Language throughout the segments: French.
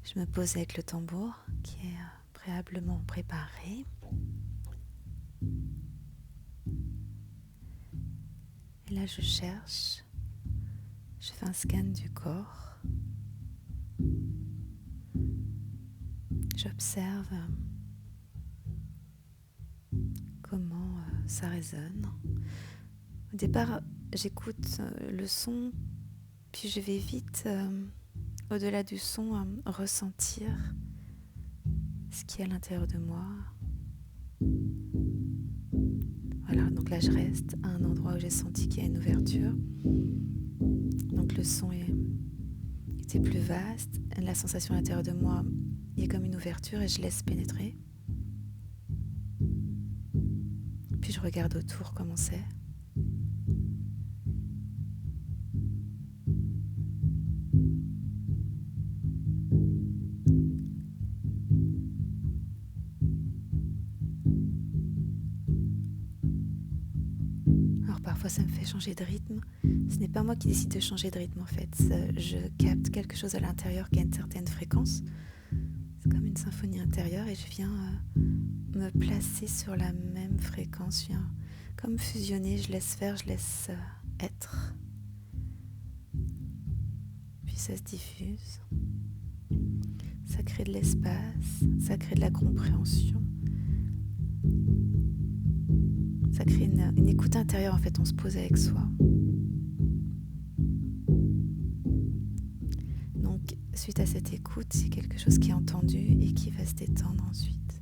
Je me pose avec le tambour qui est préalablement préparé. Et là, je cherche. Je fais un scan du corps. J'observe comment ça résonne. Au départ, j'écoute le son, puis je vais vite, au-delà du son, ressentir ce qui est à l'intérieur de moi. Voilà, donc là je reste à un endroit où j'ai senti qu'il y a une ouverture. Donc le son était plus vaste. La sensation à l'intérieur de moi, il y a comme une ouverture et je laisse pénétrer. Puis je regarde autour comment c'est. Alors parfois ça me fait changer de rythme. Ce n'est pas moi qui décide de changer de rythme en fait. Je capte quelque chose à l'intérieur qui a une certaine fréquence. C'est comme une symphonie intérieure et je viens me placer sur la même fréquence. Je viens comme fusionner, je laisse faire, je laisse être. Puis ça se diffuse. Ça crée de l'espace, ça crée de la compréhension. Ça crée une écoute intérieure, en fait, on se pose avec soi. Donc, suite à cette écoute, c'est quelque chose qui est entendu et qui va se détendre ensuite.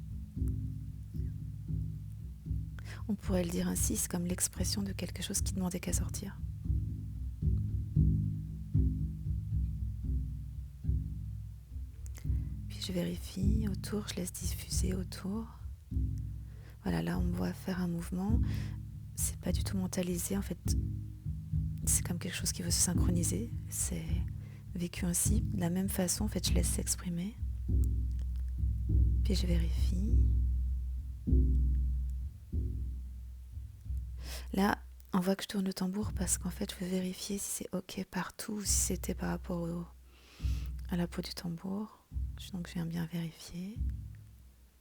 On pourrait le dire ainsi, c'est comme l'expression de quelque chose qui demandait qu'à sortir. Puis je vérifie autour, je laisse diffuser autour. Voilà, là on me voit faire un mouvement. C'est pas du tout mentalisé, en fait. C'est comme quelque chose qui veut se synchroniser. C'est vécu ainsi. De la même façon, en fait, je laisse s'exprimer. Puis je vérifie. Là, on voit que je tourne le tambour parce qu'en fait, je veux vérifier si c'est OK partout ou si c'était par rapport à la peau du tambour. Donc, je viens bien vérifier.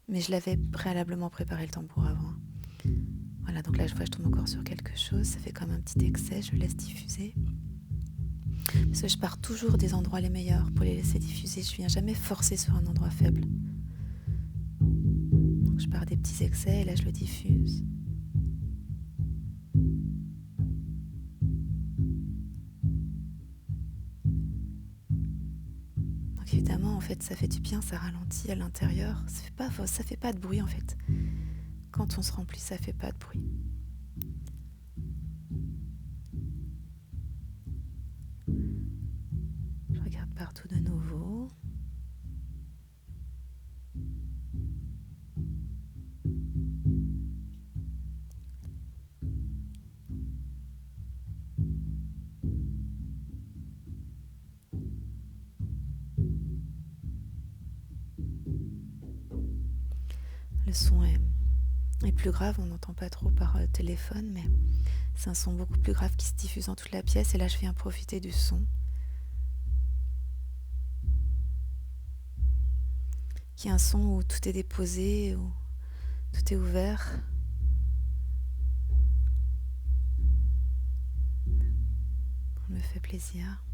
Mais je l'avais préalablement préparé le tambour avant. Voilà, donc là, je vois que je tourne encore sur quelque chose. Ça fait comme un petit excès, je laisse diffuser. Parce que je pars toujours des endroits les meilleurs pour les laisser diffuser. Je viens jamais forcer sur un endroit faible. Donc, je pars des petits excès et là, je le diffuse. Donc évidemment, en fait, ça fait du bien, ça ralentit à l'intérieur. Ça fait pas de bruit, en fait. Quand on se remplit, ça fait pas de bruit. Je regarde partout de nouveau. Le son est plus grave, on n'entend pas trop par téléphone, mais c'est un son beaucoup plus grave qui se diffuse dans toute la pièce. Et là, je viens profiter du son, qui est un son où tout est déposé, où tout est ouvert. Ça me fait plaisir.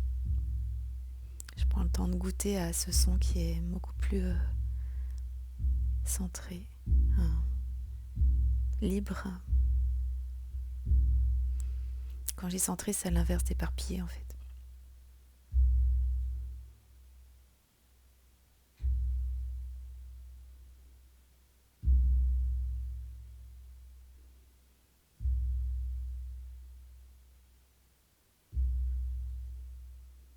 Je prends le temps de goûter à ce son qui est beaucoup plus centré, libre. Quand j'ai centré, c'est à l'inverse d'éparpillé en fait.